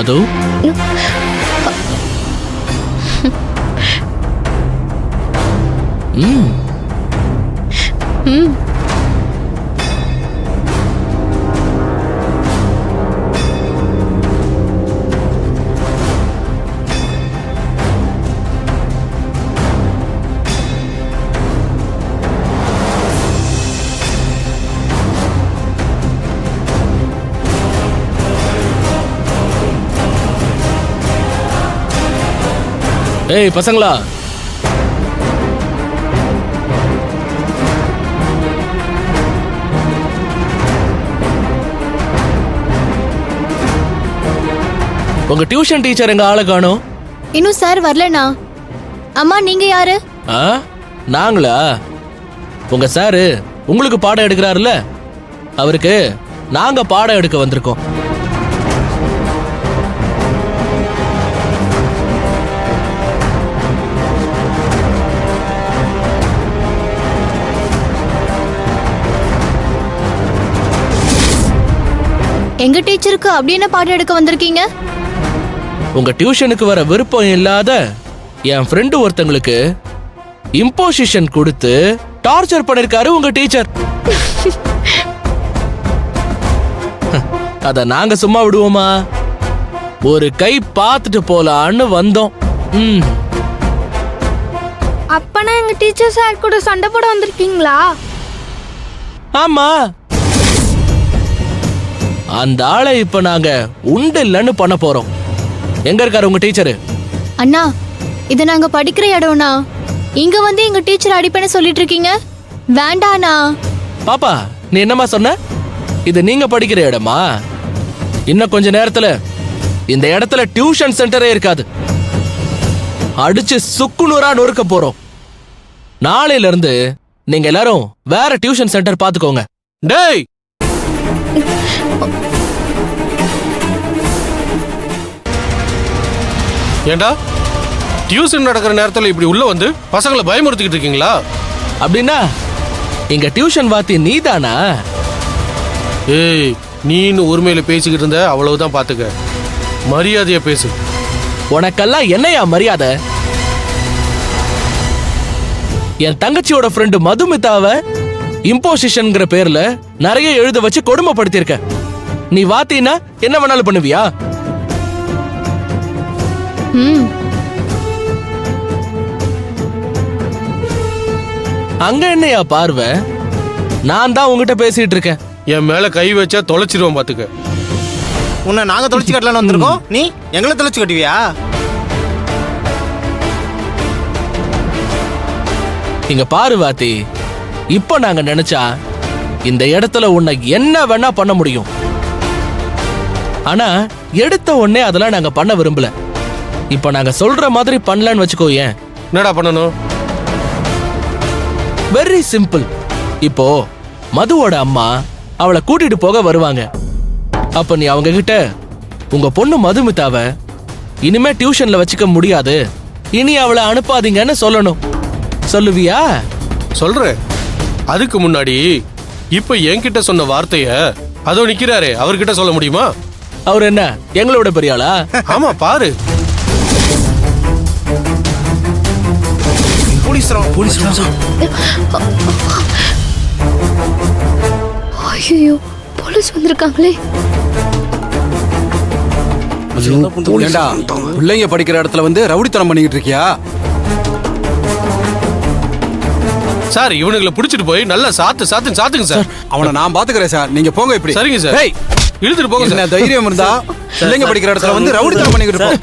மது. ம் ம் ஏய் பசங்களா, உங்க டியூஷன் டீச்சர் எங்க ஆளை காணோம். இன்னும் சார் வரலண்ணா. அம்மா நீங்க யாரு? ஆ, நாங்களா? உங்க சாரு உங்களுக்கு பாடம் எடுக்கிறாருல்ல, அவருக்கு நாங்க பாடம் எடுக்க வந்திருக்கோம். எங்க டீச்சருக்கு அப்படி என்ன பாடம் எடுக்க வந்திருக்கீங்க? உங்க டியூஷனுக்கு வர விருப்பம் இல்லாத என் ஃப்ரெண்டு ஒருத்தங்களுக்கு இம்போசிஷன் கொடுத்து டார்ச்சர் பண்ணிருக்காரு உங்க டீச்சர். அத நாங்க சும்மா விடுவோமா? ஒரு கை பார்த்துட்டு போலான்னு வந்தோம். அப்பனா எங்க டீச்சர் சார் கூட சண்டை போட வந்திருக்கீங்களா? ஆமா, அந்த ஆளை இப்ப நாங்க உண்டு இல்லைன்னு பண்ண போறோம். எங்க இருக்காரு உங்க டீச்சரு? அண்ணா, இது நாங்க படிக்கிற இடம்னா, இங்க வந்து எங்க டீச்சர் அடிப்பேன்னு சொல்லிட்டு இருக்கீங்க. வேண்டாண்ணா. பாப்பா, நீ என்னமா சொன்ன? இது நீங்க படிக்கிற இடமா? இன்னும் கொஞ்ச நேரத்துல இந்த இடத்துல டியூஷன் சென்டரே இருக்காது. அடிச்சு சுக்குநூறா நொறுக்க போறோம். நாளையில இருந்து நீங்க எல்லாரும் வேற டியூஷன் சென்டர் பாத்துக்கோங்க. டேய், ஏண்டா டியூஷன் நடக்கிற நேரத்துல இப்படி உள்ள வந்து பசங்களை பயமுறுத்திக்கிட்டு இருக்கீங்களா? அப்படின்னா இங்க டியூஷன் வாத்தி நீதானா? ஏய், நீன்னு உரிமையில பேசிக்கிட்டு இருந்த அவ்வளவுதான், பாத்துக்க. மரியாதையா பேசு. உனக்கெல்லாம் என்னையா மரியாதை? என் தங்கச்சியோட ஃப்ரெண்டு மதுமிதாவ இம்போசிஷன்ங்கிற பேர்ல நிறைய எழுத வச்சு கொடுமைப்படுத்தியிருக்க. நீ வாத்தினா என்ன வேணாலும் பண்ணுவியா? அங்க என்னையா பார்வை? நான் தான் உங்ககிட்ட பேசிட்டு இருக்கேன். என் மேல கை வச்சா தொலைச்சிருவோம், பாத்துக்க. உன்னை நாங்க தொலைச்சு கட்டலான்னு வந்திருக்கோம், நீ எங்களை தொலைச்சு கட்டுவியா? இங்க பாரு வாத்தி, இப்ப நாங்க நினைச்சா இந்த இடத்துல உன்னை என்ன வேணா பண்ண முடியும். ஆனா எடுத்த உடனே அதெல்லாம் நாங்க பண்ண விரும்பல. இப்ப நாங்க சொல்ற மாதிரி பண்ணலன்னு வச்சுக்கோ. ஏன்? என்னடா பண்ணணும்? Very simple. இப்போ மதுவோட அம்மா அவளை கூட்டிட்டு போக வருவாங்க. அப்ப நீ அவங்க கிட்ட உங்க பொண்ணு மதுமிதாவ இனிமே டியூஷன்ல வச்சுக்க முடியாது, இனி அவளை அனுப்பாதீங்கன்னு சொல்லணும். சொல்லுவியா? சொல்றேன். அதுக்கு முன்னாடி இப்ப என்கிட்ட சொன்ன வார்த்தைய அதோ நிக்கிறாரே அவர்கிட்ட சொல்ல முடியுமா? அவர் என்ன எங்களோட பெரியாளா? ஆமா, பாரு. ஐயோ, போலீஸ் வந்திருக்காங்களே. பிள்ளைங்க படிக்கிற இடத்துல வந்து ரவுடித்தனம் பண்ணிக்கிட்டு இருக்கியா? சார், இவனுங்களை பிடிச்சிட்டு போய் நல்லா சாத்துங்க சார். அவனை நான் பாத்துக்கிறேன் சார், நீங்க போங்க. இப்படி சரிங்க சார். இழுத்துட்டு போங்க சார். தைரியம் இருந்தா பிள்ளைங்க படிக்கிற இடத்துல வந்து ரவுடித்தனம் பண்ணிக்கிட்டு இருப்போம்.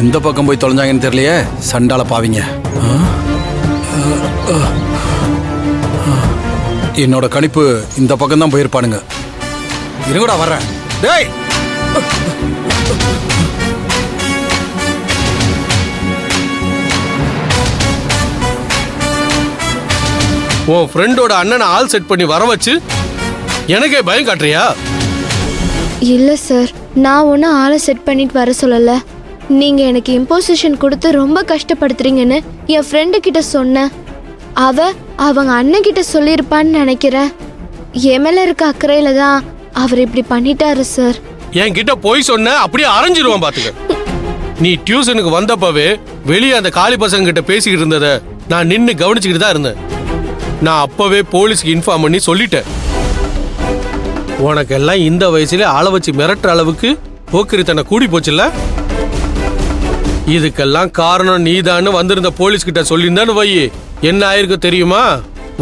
எந்த பக்கம் போய் தொலைஞ்சாங்கன்னு தெரியலையே, சண்டால பாவிங்க. என்னோட கணிப்பு இந்த பக்கம் தான் போயிருப்பானுங்க. இருங்கடா வர்றேன். டேய் உன் ஃப்ரெண்டோட அண்ணனை ஆள் செட் பண்ணி வர வச்சு எனக்கே பயம் காட்டுறியா? இல்ல சார், நான் ஒன்றும் ஆளை செட் பண்ணிட்டு வர சொல்லல. நீங்க எனக்கு இம்போசிஷன் கொடுத்து ரொம்ப கஷ்டப்படுத்துறீங்கன்னு என் ஃப்ரெண்டு கிட்ட சொன்னேன். அவங்க அண்ணன் கிட்ட சொல்லியிருப்பான்னு நினைக்கிறேன். என் மேல இருக்க அக்கறையில தான் அவர் இப்படி பண்ணிட்டாரு சார். என்கிட்ட போய் சொன்ன அப்படியே அரைஞ்சிருவான் பாத்துக்க. நீ டியூஷனுக்கு வந்தப்பவே வெளியே அந்த காளி பசங்க கிட்ட பேசிக்கிட்டு இருந்தத நான் நின்னு கவனிச்சுக்கிட்டு தான் இருந்தேன். நான் அப்பவே போலீஸ்க்கு இன்ஃபார்ம் பண்ணி சொல்லிட்டேன். உனக்கெல்லாம் இந்த வயசுல ஆள வச்சு மிரட்டுற அளவுக்கு போக்கிரித்தனை கூடி போச்சுல்ல. இதுக்கெல்லாம் காரணம் நீதான்னு வந்திருந்த போலீஸ் கிட்ட சொல்லியிருந்தான்னு வை, என்ன ஆயிருக்கு தெரியுமா?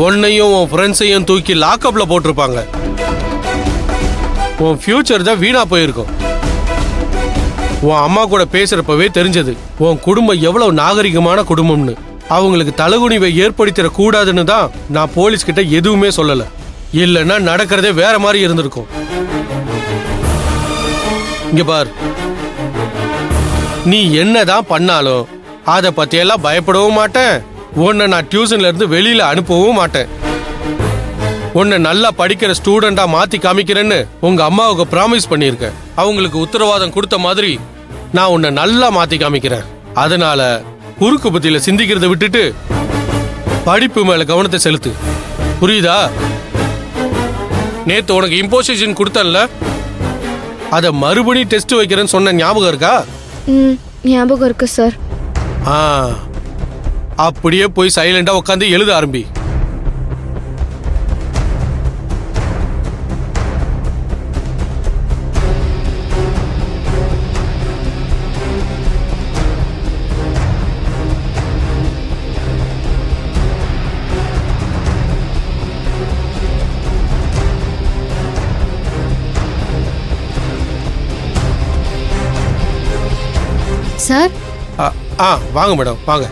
உன்னையும் உன் ஃப்ரெண்ட்ஸையும் தூக்கி லாக்அப்ல போட்டிருப்பாங்க. உன் ஃபியூச்சர் தான் வீணா போயிருக்கும். உன் அம்மா கூட பேசுறப்பவே தெரிஞ்சது உன் குடும்பம் எவ்வளவு நாகரிகமான குடும்பம்னு. அவங்களுக்கு தலகுனிவை ஏற்படுத்திட கூடாதுன்னு தான் நான் போலீஸ் கிட்ட எதுவுமே சொல்லல. இல்லைன்னா நடக்கிறதே வேற மாதிரி இருந்திருக்கும். இங்க பார், நீ என்னதான் பண்ணாலும் அதை பத்தியெல்லாம் பயப்படவும் மாட்டேன். உன்னை நான் டியூஷன்ல இருந்து வெளியில அனுப்பவும் மாட்டேன். உன்னை நல்லா படிக்கிற ஸ்டூடெண்டா மாத்தி காமிக்கிறேன்னு உங்க அம்மாவுக்கு ப்ராமிஸ் பண்ணியிருக்கேன். அவங்களுக்கு உத்தரவாதம் கொடுத்த மாதிரி நான் உன்னை நல்லா மாத்தி காமிக்கிறேன். அதனால குறுக்கு புத்தியில சிந்திக்கிறத விட்டுட்டு படிப்பு மேல கவனத்தை செலுத்து. புரியுதா? நேத்து உனக்கு இம்போசிஷன் கொடுத்தல, அத மறுபடியும் டெஸ்ட் வைக்கிறேன்னு சொன்ன ஞாபகம் இருக்கா? ஞாபகம் இருக்கு சார். அப்படியே போய் சைலண்டா உட்காந்து எழுத ஆரம்பி. சார், வாங்க மேடம், வாங்க.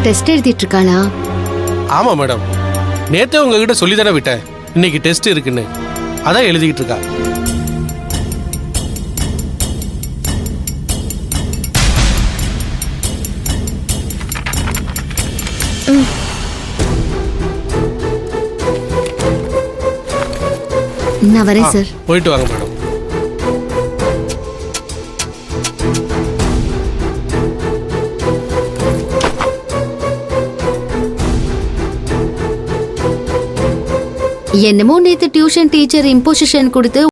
டெஸ்ட் எழுதிட்டு இருக்காளா? ஆமா மேடம், நேத்தே உங்ககிட்ட சொல்லி தானே விட்டேன் இன்னைக்கு டெஸ்ட் இருக்குன்னு. அதான் எழுதிக்கிட்டு இருக்கா. நான் வரேன் சார். போயிட்டு வாங்க மேடம். என்னமோ நேத்து டியூஷன் டீச்சர் இம்போசிஷன் கொடுத்து